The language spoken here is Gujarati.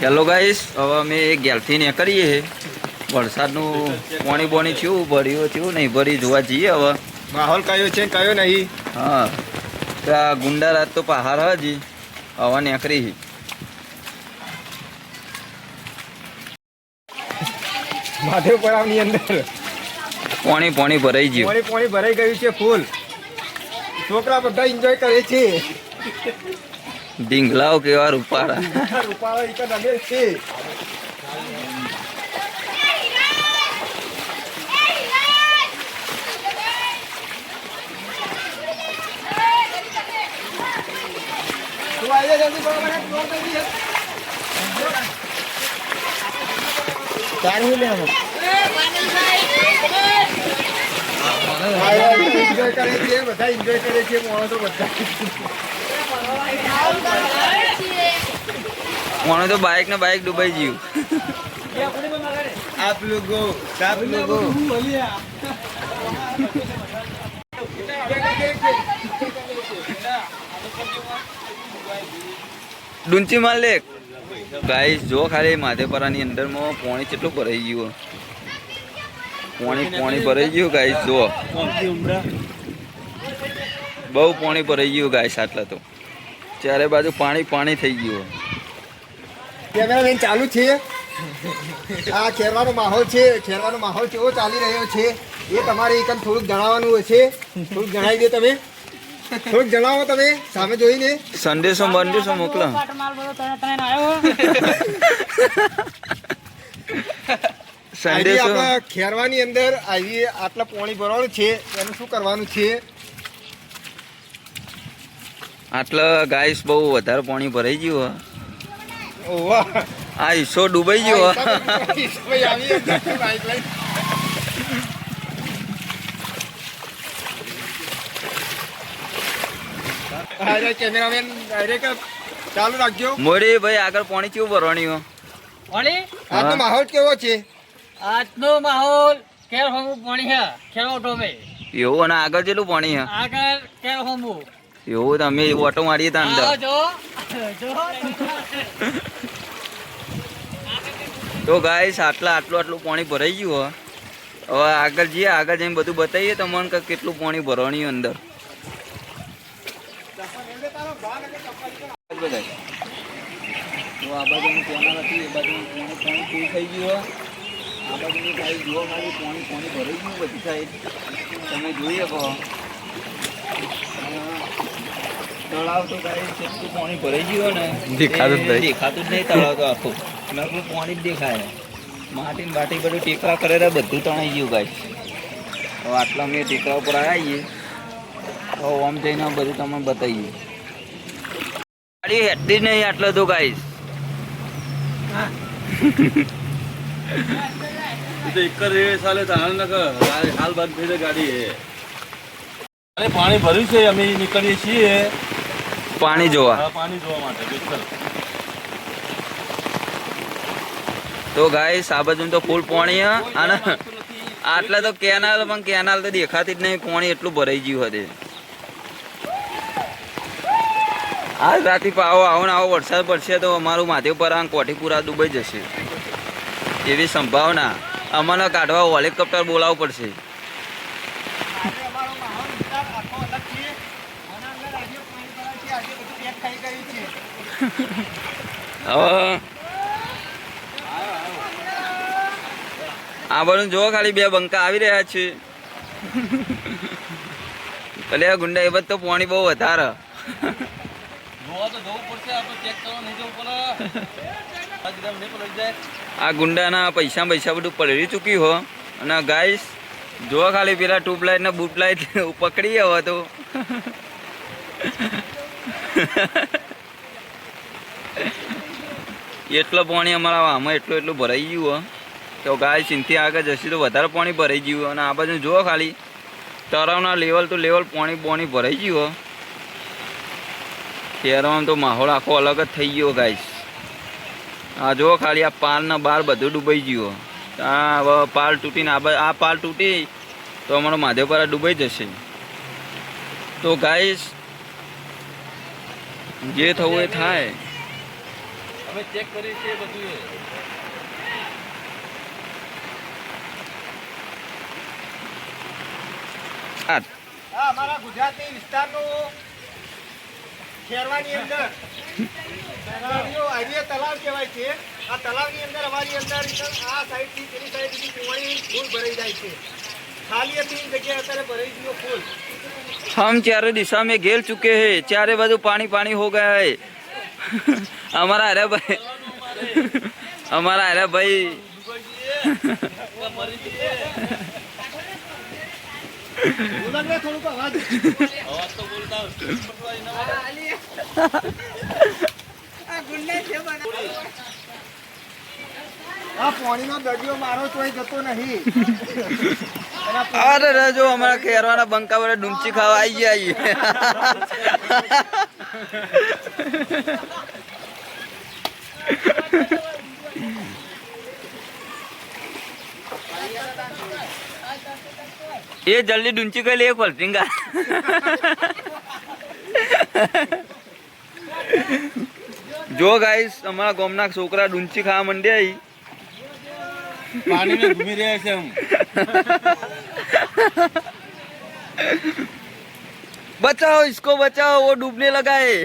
હેલો ગાઈસ, હવે અમે ગેલથી નીકળીએ. વરસાદનું પાણી બોણી થયું, ભર્યું થયું નહીં ભરી જોવા જઈએ. હવે માહોલ કયો છે કયો નહીં. હા, તો આ ગુંડા રાત તો પહાડ હજી હવા નીકળી. માધવ પડાવની અંદર પાણી ભરાઈ ગયું. પાણી ભરાઈ ગયું છે ફૂલ. છોકરા બધા એન્જોય કરે છે. ઢીંગલાઓ કેવા રૂપાળા. રૂપાળા એક રમે છે. એન્જોય કરે છે બધા, એન્જોય કરે છે માણસો બધા. મને તો બાઇક ને બાઇક ડૂબાઈ ગયું. આપ લોકો ડુંચી માર લે ગાઈસ. જો ખાલી માધેપરાની અંદરમાં પાણી કેટલું ભરાઈ ગયું. પાણી ભરાઈ ગયું ગાઈસ. જો બહુ પાણી ભરાઈ ગયું ગાઈસ. આટલા તો ચારે બાજુ પાણી થઈ ગયું. કેમેરામેન ચાલુ છે. આ ખેરવાનો માહોલ છે. ખેરવાનો માહોલ કેવો ચાલી રહ્યો છે એ તમારે એક થોડુંક જણાવવાનું હશે. થોડુંક જણાવી દો તમે. થોડુંક જણાવો તમે સામે જોઈને. સંદેશો મોકલો. સંદેશો આપણા ખેરવાની અંદર આવી આટલા પાણી ભરવાનું છે, એનું શું કરવાનું છે? આટલા ગાઈસ બહુ વધારે પાણી ભરાઈ ગયું. વાહ, આ હિસ્સો ડૂબાઈ ગયો. કેમેરામેન ડાયરેક્ટ ચાલુ રાખજો. મોડી ભાઈ આગળ પાણી કેવું ભરવાની? આજનો માહોલ કેવો છે? આજનો માહોલ કેર હોમું પાણી હે. ખેરો ટોમે એવું. અને આગળ જેટલું પાણી હે આગળ કેર હોમું એવું. તમે ઓટો મારીએ તા અંદર. તો ગાઈસ આટલું પાણી ભરાઈ ગયું. હવે આગળ જઈએ, આગળ જઈને બધું બતાવીએ તમને કે કેટલું પાણી ભરવાની અંદર. તો આ બાજુની કેનાલ હતી, એ બાજુ પાણી ફૂલ થઈ ગયું. આ બાજુની સાઈડ જુઓ ખાલી પાણી ભરાઈ ગયું બધી સાઈડ. તમે જોઈ શકો તળાવ તો ગાઈસ કેટલું પાણી ભરાઈ ગયું ને દેખાતું જ નહીં. તળાવ તો આખું નકરું પાણી જ દેખાય. માટી બાટી બધું ટેકરા કરેલા બધું તણાઈ ગયું ગાઈસ. હવે આટલા અમે ટેકરા ઉપર આવીએ. હવે આમ જઈને બધું તમને બતાવીએ. ગાડી હેઠતી જ નહીં આટલો તો ગાઈસ. પાણી ભર્યું છે, અમે નીકળીએ છીએ પાણી જોવા માટે. તો ગાઈસ આ બાજુ તો ફૂલ પાણી હે. અને આટલા તો કેનાલ, પણ કેનાલ તો દેખાતી જ નહીં. પાણી એટલું ભરાઈ ગયું હતું. આજ રાતે આવો વરસાદ પડશે તો અમારું માધેપરા કોઠીપુરા ડૂબાઈ જશે એવી સંભાવના. અમને કાઢવા હેલિકોપ્ટર બોલાવવું પડશે. હવે આ બધું જો ખાલી બે બંકા આવી રહ્યા છે. એટલે ગુંડા એ બધું તો પાણી બહુ વધારે. આ ગુંડાના પૈસા બધું પડી ચૂક્યું હો. અને ગાઈસ જો ખાલી પેલા ટ્યુબલાઇટ ને બુટલાઇટ પકડી હવે તો એટલો પાણી અમારા આમાં એટલું ભરાઈ ગયું. તો ગાઈસ એનાથી આગળ જશે તો વધારે પાણી ભરાઈ ગયું. અને આ બાજુ જુઓ ખાલી તળાવના લેવલ તો લેવલ પાણી ભરાઈ ગયું. શહેરમાં તો માહોલ આખો અલગ જ થઈ ગયો ગાઈસ. આ જુઓ ખાલી આ પાલના બાર બધું ડૂબાઈ ગયું. આ હવે પાલ તૂટીને આ પાલ તૂટી તો અમારો માધેપરા ડૂબાઈ જશે. તો ગાઈસ જે થવું એ થાય. અમે ચેક કરી છે બધું એ. આ અમારા ગુજરાતની વિસ્તારનું ખેરવાની અંદર હાઈવે તલાવ કહેવાય છે. આ તલાવની અંદર અમારી અંદર આ સાઈડથી પેલી સાઈડ સુધી પાણી ફૂલ ભરાઈ જાય છે. ખાલી હતી જગ્યાએ અત્યારે ભરાઈ ગયો ફૂલ. हम चारों दिशा में घेर चुके हैं, चारे बाजू पानी पानी हो गया है. हमारा अरे भाई हमारा अरे भाई થોડુંક અવાજ અવાજ તો બોલતા આ પાણીનો દરિયો મારો તોય જતો નહીં. अरे रे जो हमारा खेरवाना बंका वाले डूमची खावा आई आई. ये जल्दी डूंची का लिए पलटेगा. जो गाइस हमारा गोमना छोकरा डूंची खावा मंडे आई. પાણી में घूमी रहे છે हम. बचाओ इसको बचाओ, वो डूबने लगा है.